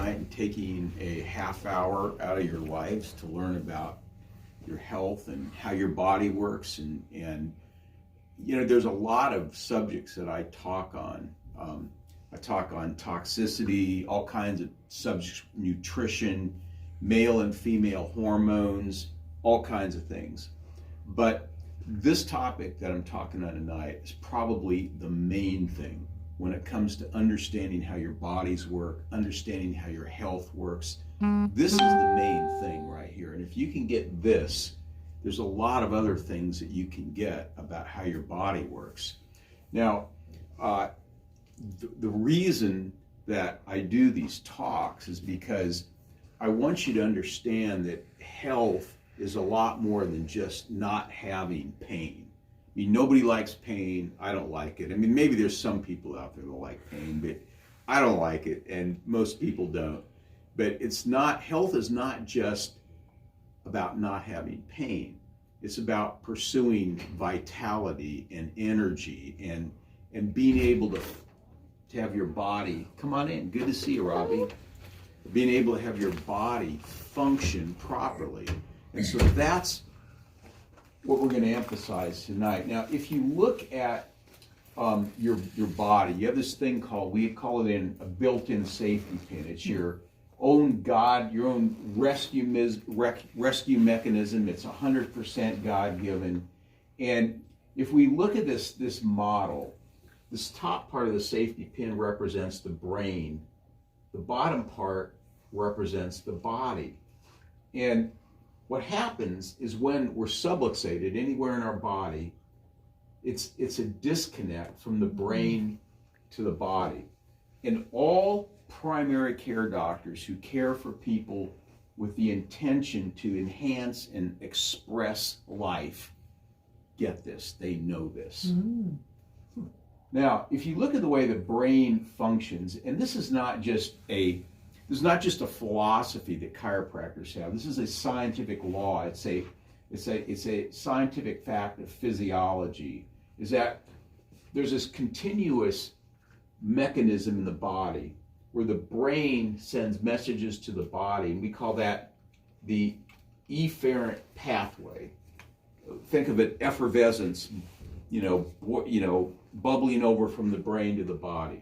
mind taking a half hour out of your lives to learn about your health and how your body works. And you know, there's a lot of subjects that I talk on. I talk on toxicity, all kinds of subjects, nutrition, male and female hormones, all kinds of things. But this topic that I'm talking on tonight is probably the main thing when it comes to understanding how your bodies work, understanding how your health works. This is the main thing right here. And if you can get this, there's a lot of other things that you can get about how your body works. Now, the reason that I do these talks is because I want you to understand that health is a lot more than just not having pain. I mean, nobody likes pain. I don't like it. I mean, maybe there's some people out there that like pain, but I don't like it, and most people don't. But it's not, health is not just about not having pain. It's about pursuing vitality and energy and being able to have your body, come on in, good to see you, Robbie. Being able to have your body function properly. And so that's what we're going to emphasize tonight. Now, if you look at your body, you have this thing called, we call it a built-in safety pin. It's your own God, your own rescue mechanism. It's 100% God-given. And if we look at this model, this top part of the safety pin represents the brain. The bottom part represents the body. And what happens is when we're subluxated anywhere in our body, it's a disconnect from the brain to the body. And all primary care doctors who care for people with the intention to enhance and express life get this. They know this. Now, if you look at the way the brain functions, and this is not just a philosophy that chiropractors have. This is a scientific law. It's a scientific fact of physiology. Is that there's this continuous mechanism in the body where the brain sends messages to the body, and we call that the efferent pathway. Think of it, effervescence, bubbling over from the brain to the body.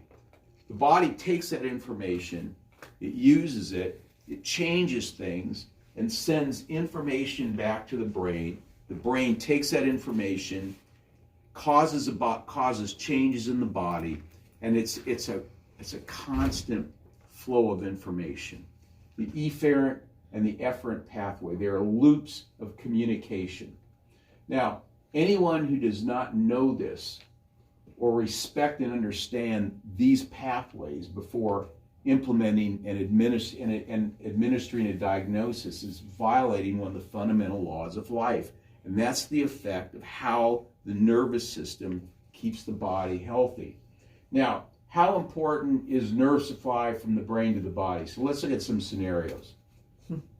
The body takes that information, it uses it, it changes things, and sends information back to the brain. The brain takes that information, causes changes in the body, and it's a constant flow of information. The efferent and the efferent pathway, they are loops of communication. Now, anyone who does not know this or respect and understand these pathways before implementing and administering a diagnosis is violating one of the fundamental laws of life. And that's the effect of how the nervous system keeps the body healthy. Now, how important is nerve supply from the brain to the body? So let's look at some scenarios.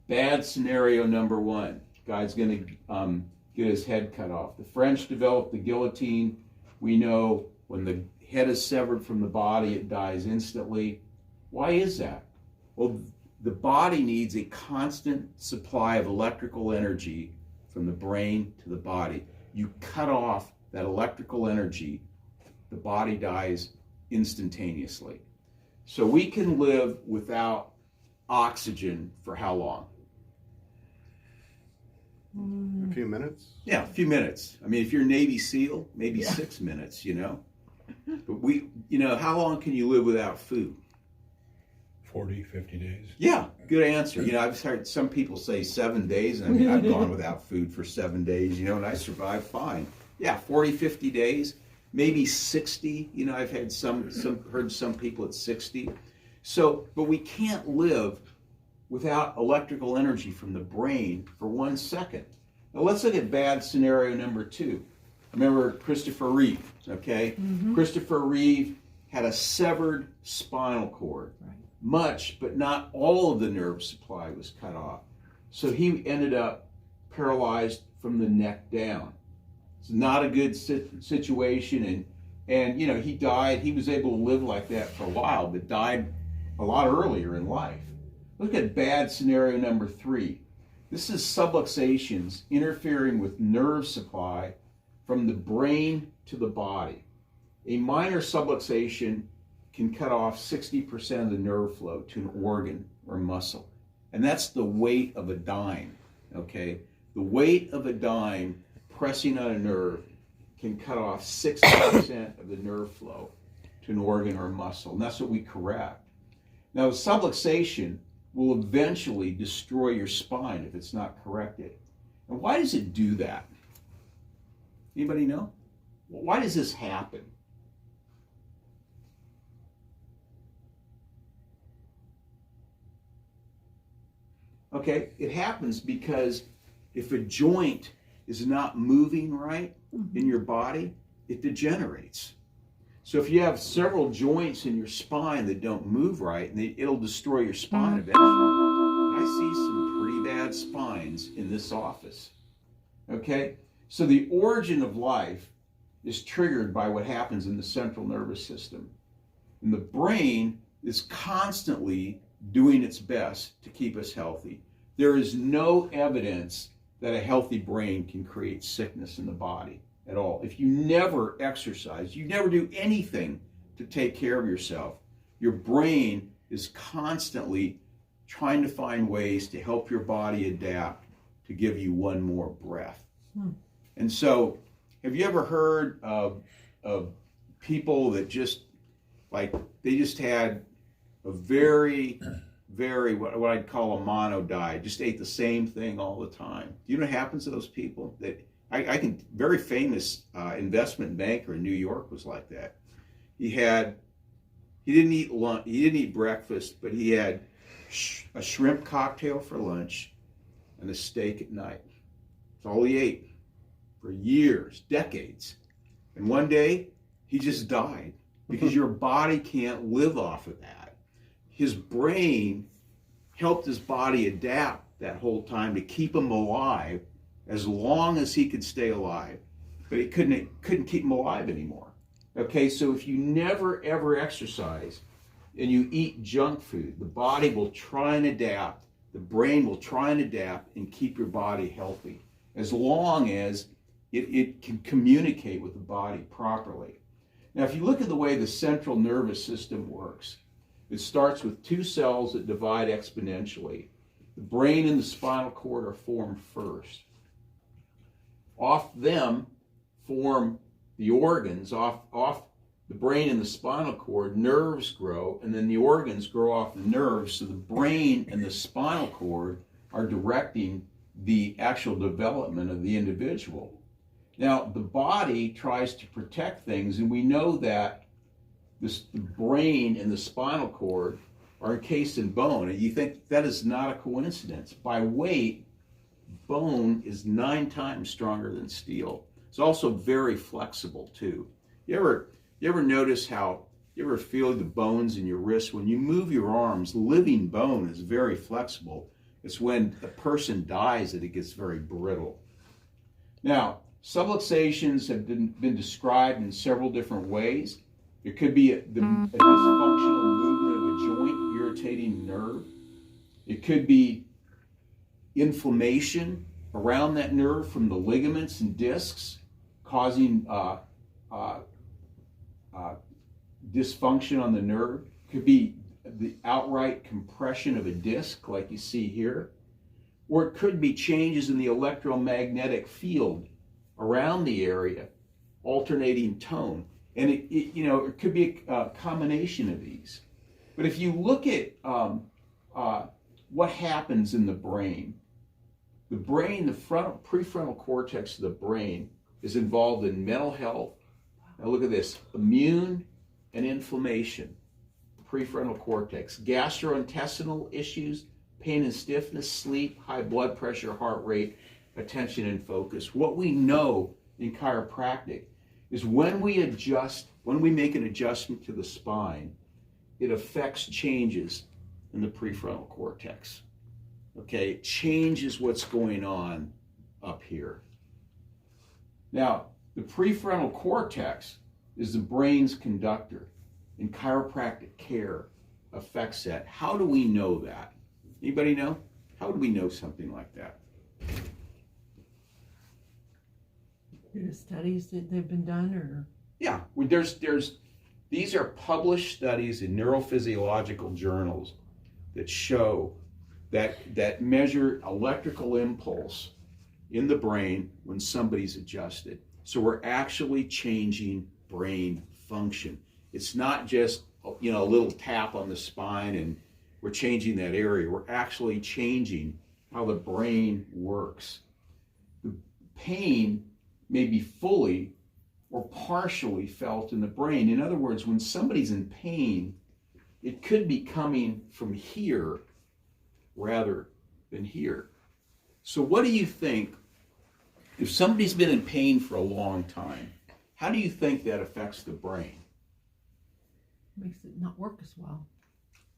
Bad scenario number one. Guy's going to get his head cut off. The French developed the guillotine. We know when the head is severed from the body, it dies instantly. Why is that? Well, the body needs a constant supply of electrical energy from the brain to the body. You cut off that electrical energy, the body dies instantaneously. So we can live without oxygen for how long? A few minutes? Yeah, a few minutes. I mean, if you're a Navy SEAL, maybe 6 minutes, But how long can you live without food? 40, 50 days. Yeah, good answer. I've heard some people say 7 days. I mean, I've gone without food for 7 days, and I survived fine. Yeah, 40, 50 days, maybe 60. I've had heard some people at 60. So, but we can't live without electrical energy from the brain for 1 second. Now let's look at bad scenario number two. Remember Christopher Reeve, okay? Mm-hmm. Christopher Reeve had a severed spinal cord. Right. Much, but not all of the nerve supply was cut off. So he ended up paralyzed from the neck down. It's not a good situation, and he died. He was able to live like that for a while, but died a lot earlier in life. Look at bad scenario number 3. This is subluxations interfering with nerve supply from the brain to the body. A minor subluxation can cut off 60% of the nerve flow to an organ or muscle. And that's the weight of a dime, okay? The weight of a dime pressing on a nerve can cut off 60% of the nerve flow to an organ or muscle. And that's what we correct. Now, subluxation will eventually destroy your spine if it's not corrected. And why does it do that? Anybody know? Why does this happen? Okay, it happens because if a joint is not moving right in your body, it degenerates. So if you have several joints in your spine that don't move right, it'll destroy your spine eventually. I see some pretty bad spines in this office. Okay, so the origin of life is triggered by what happens in the central nervous system. And the brain is constantly doing its best to keep us healthy. There is no evidence that a healthy brain can create sickness in the body at all. If you never exercise, you never do anything to take care of yourself, your brain is constantly trying to find ways to help your body adapt to give you one more breath. And so, have you ever heard of people that just, like, they just had a very, what I'd call a mono diet, just ate the same thing all the time? Do you know what happens to those people? That I think very famous investment banker in New York was like that. He didn't eat lunch, he didn't eat breakfast, but he had a shrimp cocktail for lunch and a steak at night. That's all he ate for years, decades. And one day he just died because your body can't live off of that. His brain helped his body adapt that whole time to keep him alive as long as he could stay alive, but he couldn't keep him alive anymore. Okay, so if you never ever exercise and you eat junk food, the body will try and adapt, the brain will try and adapt and keep your body healthy as long as it can communicate with the body properly. Now, if you look at the way the central nervous system works, it starts with 2 cells that divide exponentially. The brain and the spinal cord are formed first. Off them form the organs, off the brain and the spinal cord, nerves grow, and then the organs grow off the nerves, so the brain and the spinal cord are directing the actual development of the individual. Now, the body tries to protect things, and we know that the brain and the spinal cord are encased in bone, and you think that is not a coincidence. By weight, bone is 9 times stronger than steel. It's also very flexible too. You ever notice how, you ever feel the bones in your wrist? When you move your arms, living bone is very flexible. It's when the person dies that it gets very brittle. Now, subluxations have been described in several different ways. It could be a dysfunctional movement of a joint irritating nerve. It could be inflammation around that nerve from the ligaments and discs, causing dysfunction on the nerve. It could be the outright compression of a disc, like you see here. Or it could be changes in the electromagnetic field around the area, alternating tone. And it could be a combination of these. But if you look at what happens in the brain, the prefrontal cortex of the brain is involved in mental health. Now look at this, immune and inflammation, prefrontal cortex, gastrointestinal issues, pain and stiffness, sleep, high blood pressure, heart rate, attention and focus. What we know in chiropractic is when we make an adjustment to the spine, it affects changes in the prefrontal cortex. Okay, it changes what's going on up here. Now, the prefrontal cortex is the brain's conductor, and chiropractic care affects that. How do we know that? Anybody know? How would we know something like that? Due to studies that they've been done, or Yeah, these are published studies in neurophysiological journals that show that measure electrical impulse in the brain when somebody's adjusted. So we're actually changing brain function. It's not just, you know, a little tap on the spine and we're changing that area. We're actually changing how the brain works. The pain may be fully or partially felt in the brain. In other words, when somebody's in pain, it could be coming from here rather than here. So what do you think, if somebody's been in pain for a long time, how do you think that affects the brain? makes it not work as well.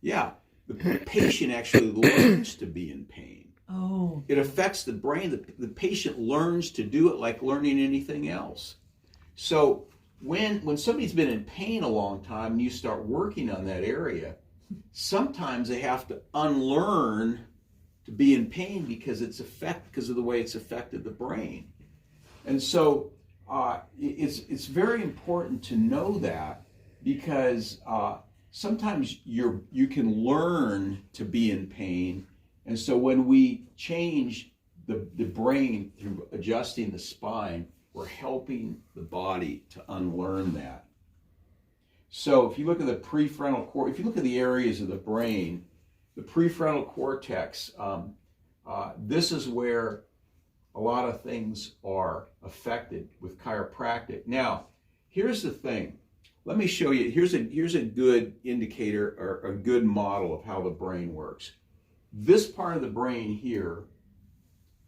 Yeah, the patient actually learns to be in pain. Oh. It affects the brain. The patient learns to do it like learning anything else. So when somebody's been in pain a long time and you start working on that area, sometimes they have to unlearn to be in pain because of the way it's affected the brain. And so it's very important to know that, because sometimes you can learn to be in pain. And so when we change the brain through adjusting the spine, we're helping the body to unlearn that. So if you look at the prefrontal cortex, if you look at the areas of the brain, the prefrontal cortex, this is where a lot of things are affected with chiropractic. Now, here's the thing. Let me show you. Here's a good indicator or a good model of how the brain works. This part of the brain here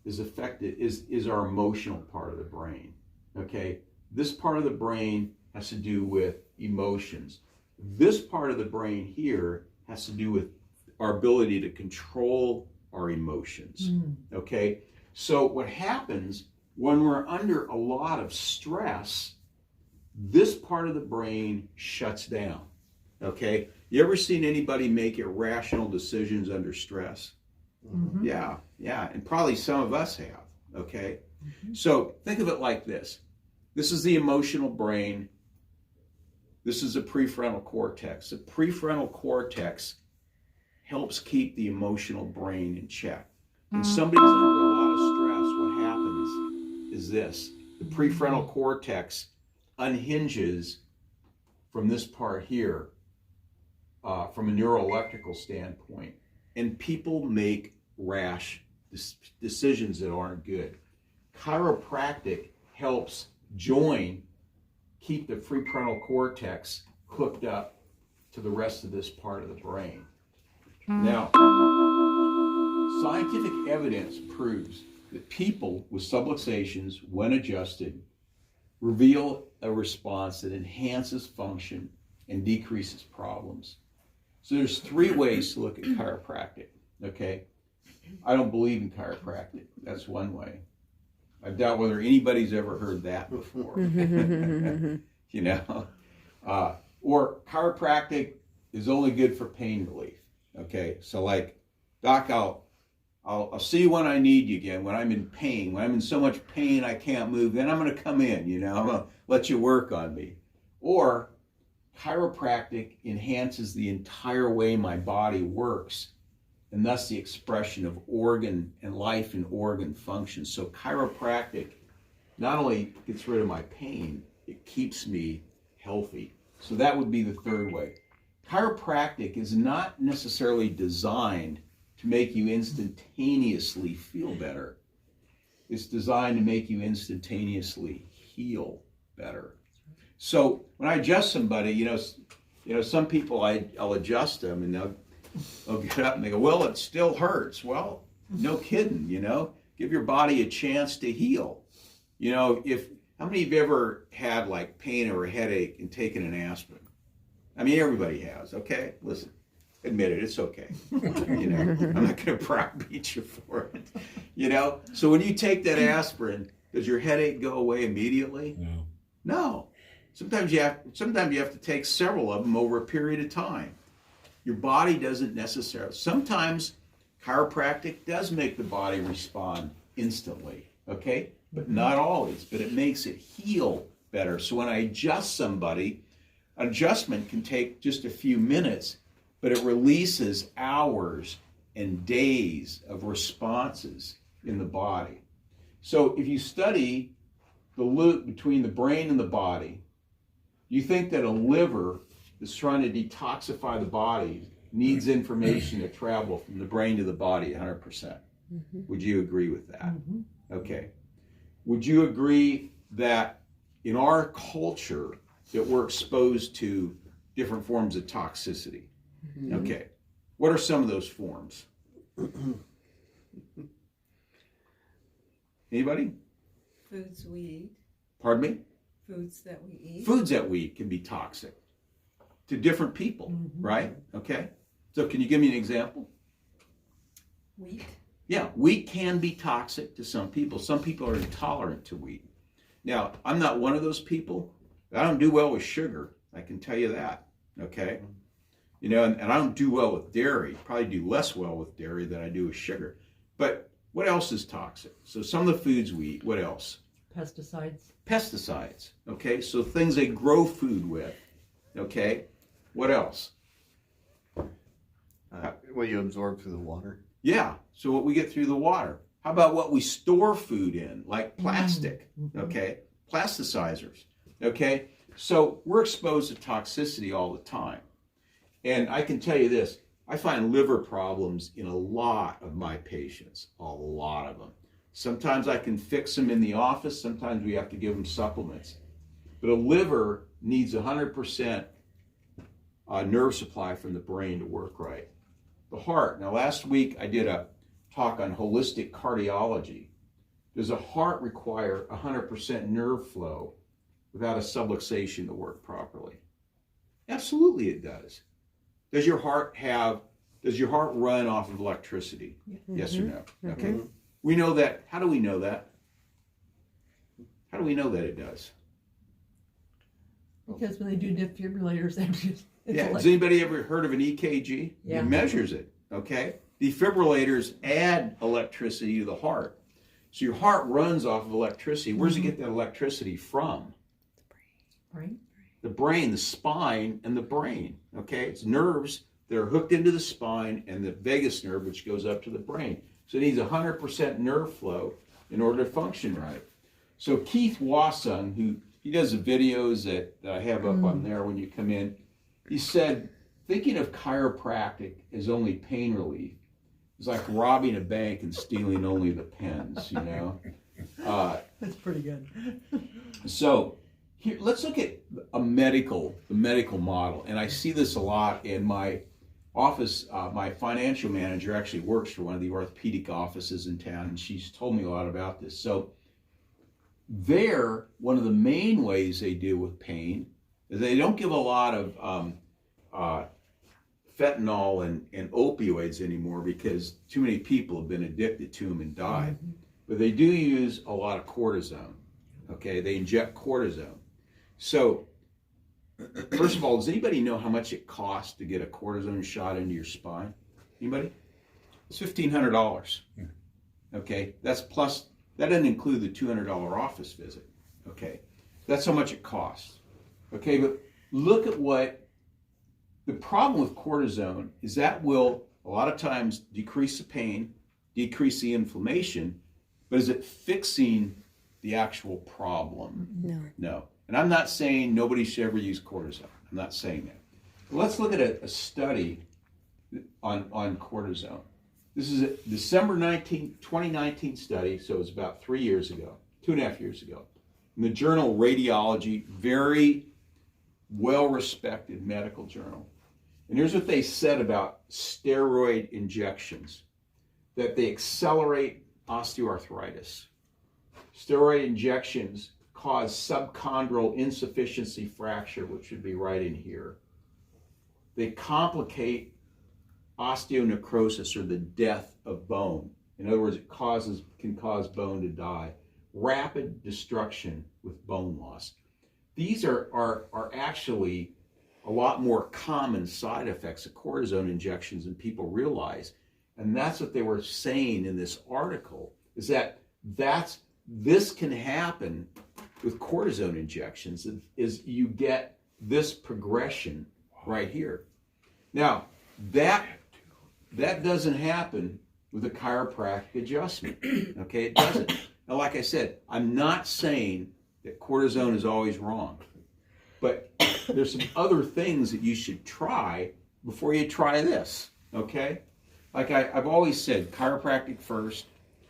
is affected, is our emotional part of the brain. Okay? This part of the brain has to do with emotions. This part of the brain here has to do with our ability to control our emotions. Okay? So what happens when we're under a lot of stress, this part of the brain shuts down. Okay? You ever seen anybody make irrational decisions under stress? Mm-hmm. Yeah, and probably some of us have. Okay? Mm-hmm. So think of it like this. This is the emotional brain. This is the prefrontal cortex. The prefrontal cortex helps keep the emotional brain in check. When somebody's under a lot of stress, what happens is this. The prefrontal cortex unhinges from this part here, from a neuroelectrical standpoint, and people make rash decisions that aren't good. Chiropractic helps keep the prefrontal cortex hooked up to the rest of this part of the brain. Now, scientific evidence proves that people with subluxations, when adjusted, reveal a response that enhances function and decreases problems. So there's 3 ways to look at chiropractic, okay? I don't believe in chiropractic. That's one way. I doubt whether anybody's ever heard that before. You know? Or chiropractic is only good for pain relief, okay? So like, Doc, I'll see you when I need you again, when I'm in pain. When I'm in so much pain I can't move, then I'm going to come in, you know, I'm going to let you work on me. Or chiropractic enhances the entire way my body works, and thus the expression of organ and life and organ function. So chiropractic not only gets rid of my pain, it keeps me healthy. So that would be the 3rd way. Chiropractic is not necessarily designed to make you instantaneously feel better. It's designed to make you instantaneously heal better. So when I adjust somebody, you know, some people I'll adjust them and they'll get up and they go, well, it still hurts. Well, no kidding, you know. Give your body a chance to heal. You know, how many of you ever had like pain or a headache and taken an aspirin? I mean, everybody has, okay? Listen. Admit it, it's okay. You know, I'm not going to browbeat you for it. You know, so when you take that aspirin, does your headache go away immediately? No. Sometimes you have to take several of them over a period of time. Your body doesn't necessarily. Sometimes Chiropractic does make the body respond instantly, okay? But not always, but it makes it heal better. So when I adjust somebody, adjustment can take just a few minutes, but it releases hours and days of responses in the body. So if you study the loop between the brain and the body, you think that a liver that's trying to detoxify the body needs information to travel from the brain to the body 100%. Mm-hmm. Would you agree with that? Mm-hmm. Okay. Would you agree that in our culture that we're exposed to different forms of toxicity? Mm-hmm. Okay. What are some of those forms? Anybody? Foods we eat. Pardon me? Foods that we eat. Foods that we eat can be toxic to different people, mm-hmm. right? Okay. So can you give me an example? Wheat. Yeah, wheat can be toxic to some people. Some people are intolerant to wheat. Now, I'm not one of those people. I don't do well with sugar. I can tell you that. Okay. You know, and I don't do well with dairy. Probably do less well with dairy than I do with sugar. But what else is toxic? So some of the foods we eat, what else? Pesticides. Pesticides. Okay, so things they grow food with. Okay, what else? What you absorb through the water. Yeah, so what we get through the water. How about what we store food in, like plastic? Mm-hmm. Okay, plasticizers. Okay, so we're exposed to toxicity all the time. And I can tell you this, I find liver problems in a lot of my patients, a lot of them. Sometimes I can fix them in the office, sometimes we have to give them supplements. But a liver needs 100% nerve supply from the brain to work right. The heart, now last week I did a talk on holistic cardiology. Does a heart require 100% nerve flow without a subluxation to work properly? Absolutely it does. Does your heart run off of electricity? Mm-hmm. Yes or no? Okay. Mm-hmm. We know that. How do we know that? How do we know that it does? Because when they do defibrillators, they just... Has anybody ever heard of an EKG? Yeah. It measures it, okay? Defibrillators add electricity to the heart. So your heart runs off of electricity. Where does it get that electricity from? The brain. The brain, the spine, and the brain, okay? It's nerves that are hooked into the spine and the vagus nerve, which goes up to the brain. So it needs 100% nerve flow in order to function right. So Keith Wasung, he does the videos that I have up on there when you come in, he said, thinking of chiropractic as only pain relief is like robbing a bank and stealing only the pens, you know? That's pretty good. So here, let's look at the medical model. And I see this a lot in my office. My financial manager actually works for one of the orthopedic offices in town, and she's told me a lot about this. So one of the main ways they deal with pain is they don't give a lot of fentanyl and opioids anymore because too many people have been addicted to them and died. Mm-hmm. But they do use a lot of cortisone. Okay, they inject cortisone. So, first of all, does anybody know how much it costs to get a cortisone shot into your spine? Anybody? It's $1,500. Okay, that doesn't include the $200 office visit. Okay, that's how much it costs. Okay, but look at the problem with cortisone is that will a lot of times decrease the pain, decrease the inflammation, but is it fixing the actual problem? No. And I'm not saying nobody should ever use cortisone. I'm not saying that. But let's look at a study on cortisone. This is a December 2019 study, so it was about 3 years ago, 2.5 years ago. In the journal Radiology, very well-respected medical journal. And here's what they said about steroid injections, that they accelerate osteoarthritis. Steroid injections cause subchondral insufficiency fracture, which would be right in here. They complicate osteonecrosis, or the death of bone. In other words, it can cause bone to die. Rapid destruction with bone loss. These are actually a lot more common side effects of cortisone injections than people realize. And that's what they were saying in this article, is that this can happen with cortisone injections, is you get this progression right here. Now, that doesn't happen with a chiropractic adjustment, okay? It doesn't. Now, like I said, I'm not saying that cortisone is always wrong, but there's some other things that you should try before you try this, okay? Like I've always said, chiropractic first,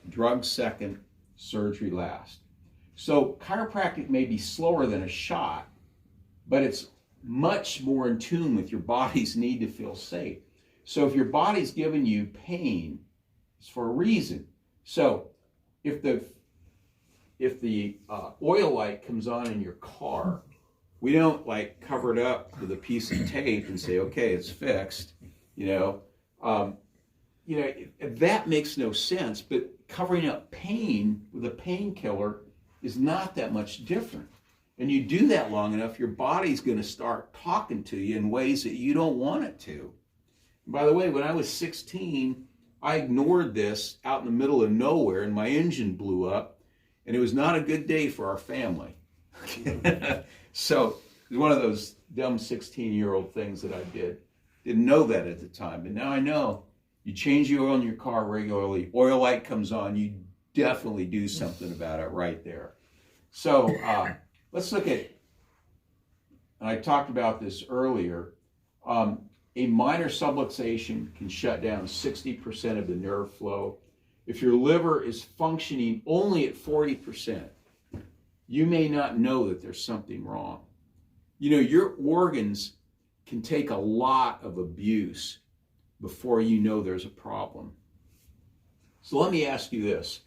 drugs second, surgery last. So chiropractic may be slower than a shot, but it's much more in tune with your body's need to feel safe. So if your body's giving you pain, it's for a reason. So if the oil light comes on in your car, we don't like cover it up with a piece of tape and say, okay, it's fixed. That makes no sense. But covering up pain with a painkiller is not that much different. And you do that long enough, your body's going to start talking to you in ways that you don't want it to. And by the way, when I was 16, I ignored this out in the middle of nowhere, and my engine blew up, and it was not a good day for our family. So it was one of those dumb 16-year-old things that I did. Didn't know that at the time, but now I know. You change the oil in your car regularly, oil light comes on, you definitely do something about it right there. So let's look at, and I talked about this earlier, a minor subluxation can shut down 60% of the nerve flow. If your liver is functioning only at 40%, you may not know that there's something wrong. Your organs can take a lot of abuse before you know there's a problem. So let me ask you this.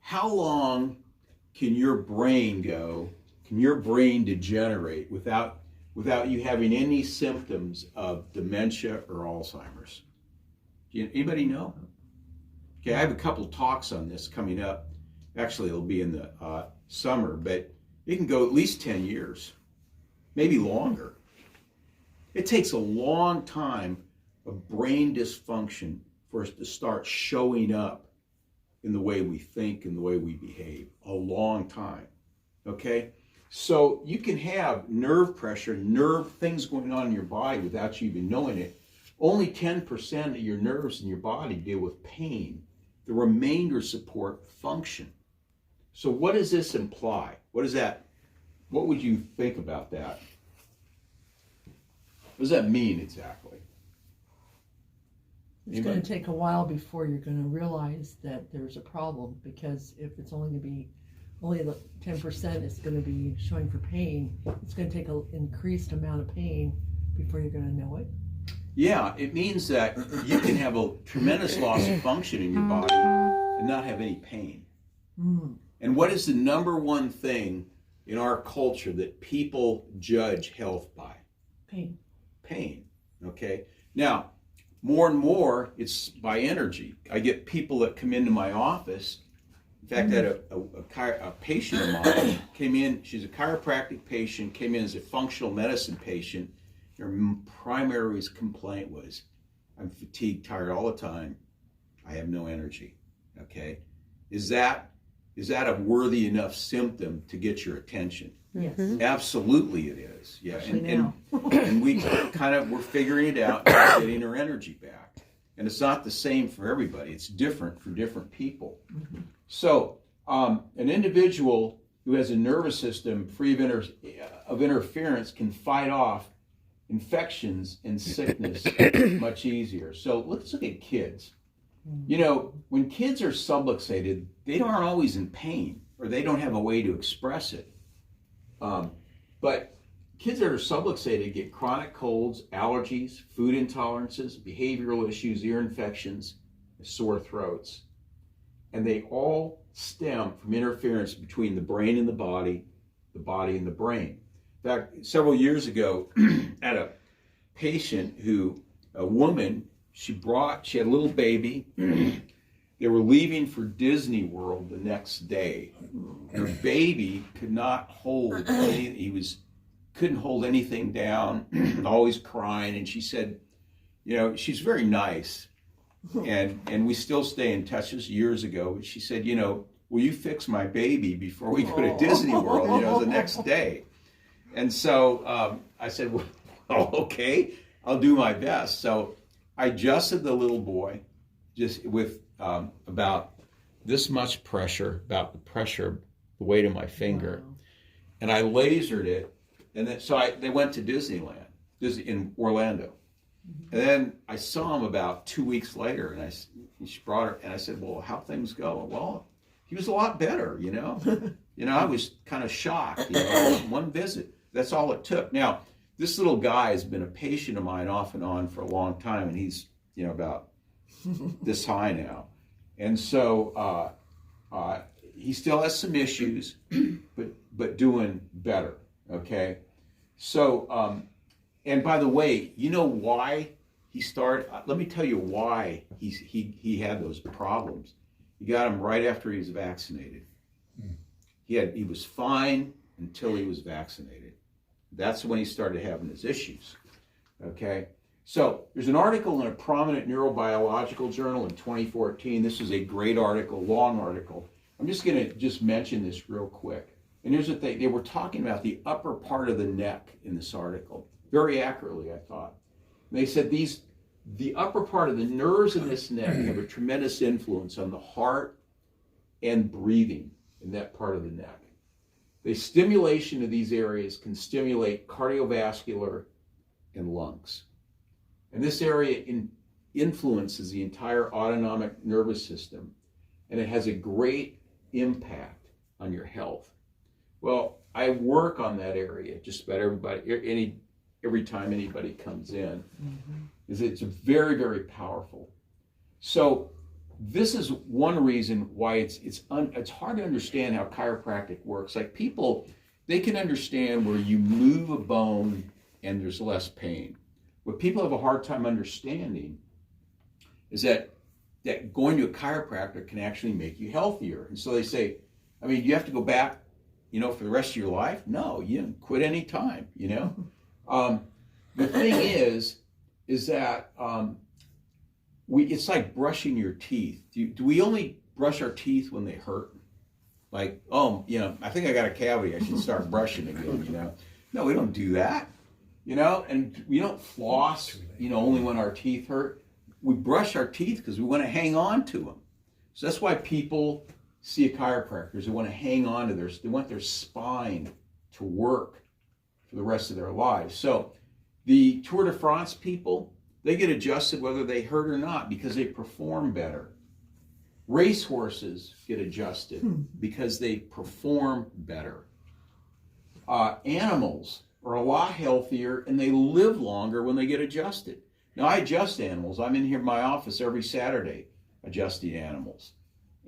How long can your brain degenerate without you having any symptoms of dementia or Alzheimer's? Anybody know? Okay, I have a couple talks on this coming up. Actually, it'll be in the summer, but it can go at least 10 years, maybe longer. It takes a long time of brain dysfunction for us to start showing up in the way we think and the way we behave. A long time, okay? So you can have nerve pressure, nerve things going on in your body without you even knowing it. Only 10% of your nerves in your body deal with pain. The remainder support function. So what does this imply? What would you think about that? What does that mean exactly? It's going to take a while before you're going to realize that there's a problem, because if it's only going to be only 10% is going to be showing for pain, it's going to take an increased amount of pain before you're going to know it. Yeah, it means that you can have a tremendous loss of function in your body and not have any pain. Mm. And what is the number one thing in our culture that people judge health by? Pain. Pain, okay? Now, more and more, it's by energy. I get people that come into my office. In fact, I had a patient of mine came in. She's a chiropractic patient, came in as a functional medicine patient. Her primary complaint was, I'm fatigued, tired all the time. I have no energy, okay? Is that a worthy enough symptom to get your attention? Yes. Absolutely it is. Yeah, Especially and we're figuring it out and getting her energy back. And it's not the same for everybody. It's different for different people. Mm-hmm. So an individual who has a nervous system free of interference can fight off infections and sickness much easier. So let's look at kids. When kids are subluxated, they aren't always in pain, or they don't have a way to express it. But kids that are subluxated get chronic colds, allergies, food intolerances, behavioral issues, ear infections, sore throats. And they all stem from interference between the brain and the body and the brain. In fact, several years ago, I had a patient a woman, she had a little baby. They were leaving for Disney World the next day. Her baby could not hold couldn't hold anything down, always crying. And she said, she's very nice, and we still stay in touch. This was years ago. She said, you know, will you fix my baby before we go to Disney World? You know, the next day. And so I said, well, okay, I'll do my best. So I adjusted the little boy just with about this much pressure, about the weight of my finger. Wow. And I lasered it. And then, they went to Disneyland in Orlando. And then I saw him about 2 weeks later, and she brought her, and I said, well, how things go? Well, he was a lot better, you know. You know, I was kind of shocked, you know, one visit. That's all it took. Now, this little guy has been a patient of mine off and on for a long time, and he's, you know, about this high now. And so he still has some issues, but doing better, okay? So, and by the way, you know why he started? Let me tell you why he had those problems. He got them right after he was vaccinated. He was fine until he was vaccinated. That's when he started having his issues. Okay, so there's an article in a prominent neurobiological journal in 2014. This is a great article, long article. I'm just going to mention this real quick. And here's the thing: they were talking about the upper part of the neck in this article, very accurately, I thought. And they said the upper part of the nerves in this neck have a tremendous influence on the heart and breathing in that part of the neck. The stimulation of these areas can stimulate cardiovascular and lungs. And this area influences the entire autonomic nervous system, and it has a great impact on your health. Well, I work on that area just about every time anybody comes in. Is it's very, very powerful. So this is one reason why it's hard to understand how chiropractic works. Like people, they can understand where you move a bone and there's less pain. What people have a hard time understanding is that going to a chiropractor can actually make you healthier. And so they say, I mean, you have to go back, you know, for the rest of your life? No, you can quit any time, you know. The thing is that it's like brushing your teeth. Do we only brush our teeth when they hurt? Like, oh, you know, I think I got a cavity, I should start brushing again, you know. No, we don't do that, you know, and we don't floss, you know, only when our teeth hurt. We brush our teeth because we want to hang on to them. So that's why people see a chiropractor. They want to hang on to they want their spine to work for the rest of their lives. So the Tour de France people, they get adjusted whether they hurt or not because they perform better. Racehorses get adjusted because they perform better. Animals are a lot healthier and they live longer when they get adjusted. Now, I adjust animals. I'm in here in my office every Saturday adjusting animals.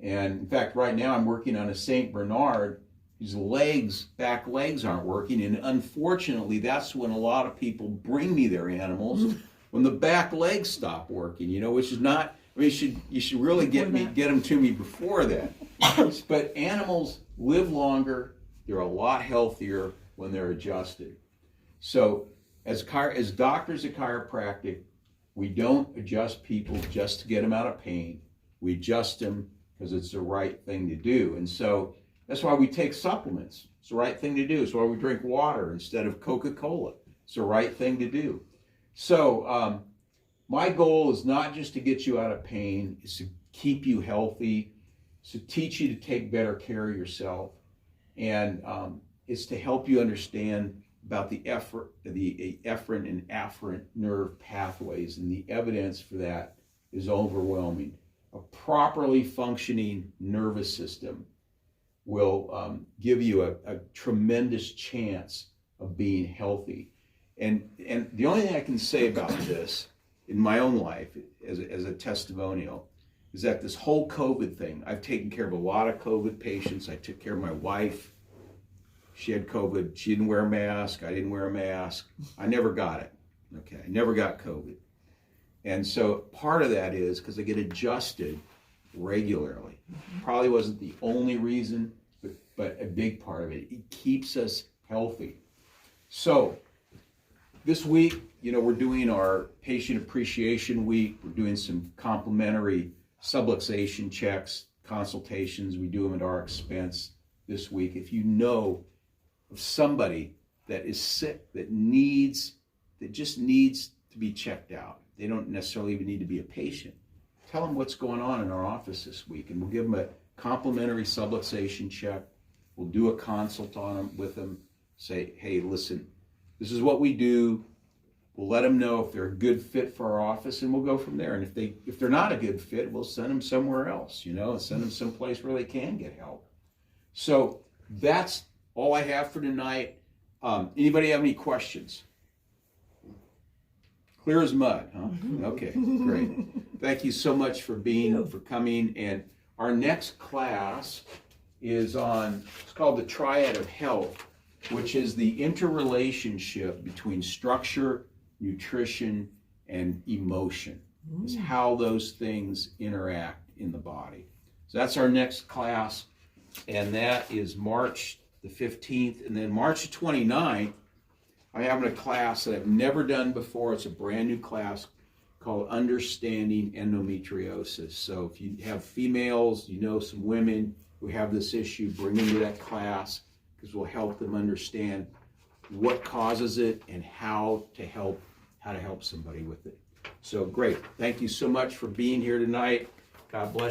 And in fact, right now I'm working on a St. Bernard whose back legs aren't working. And unfortunately, that's when a lot of people bring me their animals when the back legs stop working, you know, which is not, I mean, you should really get them to me before that. But animals live longer. They're a lot healthier when they're adjusted. So as doctors of chiropractic, we don't adjust people just to get them out of pain. We adjust them because it's the right thing to do. And so that's why we take supplements. It's the right thing to do. It's why we drink water instead of Coca-Cola. It's the right thing to do. So my goal is not just to get you out of pain, it's to keep you healthy, it's to teach you to take better care of yourself, and it's to help you understand about the efferent and afferent nerve pathways, and the evidence for that is overwhelming. A properly functioning nervous system will give you a tremendous chance of being healthy. And the only thing I can say about this in my own life as a testimonial is that this whole COVID thing, I've taken care of a lot of COVID patients. I took care of my wife. She had COVID. She didn't wear a mask. I didn't wear a mask. I never got it. Okay, I never got COVID. And so part of that is because I get adjusted regularly. Probably wasn't the only reason, but a big part of it. It keeps us healthy. So this week, we're doing our Patient Appreciation Week. We're doing some complimentary subluxation checks, consultations. We do them at our expense this week. If you know of somebody that is sick, that just needs to be checked out, they don't necessarily even need to be a patient, tell them what's going on in our office this week, and we'll give them a complimentary subluxation check. We'll do a consult on them with them, say, hey, listen, this is what we do. We'll let them know if they're a good fit for our office, and we'll go from there. And if they're not a good fit, we'll send them somewhere else, and send them someplace where they can get help. So that's all I have for tonight. Anybody have any questions? Clear as mud, huh? Okay, great. Thank you so much for coming. And our next class is it's called the Triad of Health, which is the interrelationship between structure, nutrition, and emotion. Is how those things interact in the body. So that's our next class, and that is March the 15th. And then March the 29th, I'm having a class that I've never done before. It's a brand new class called Understanding Endometriosis. So if you have females, some women who have this issue, bring them to that class, because we'll help them understand what causes it and how to help somebody with it. So great. Thank you so much for being here tonight. God bless you.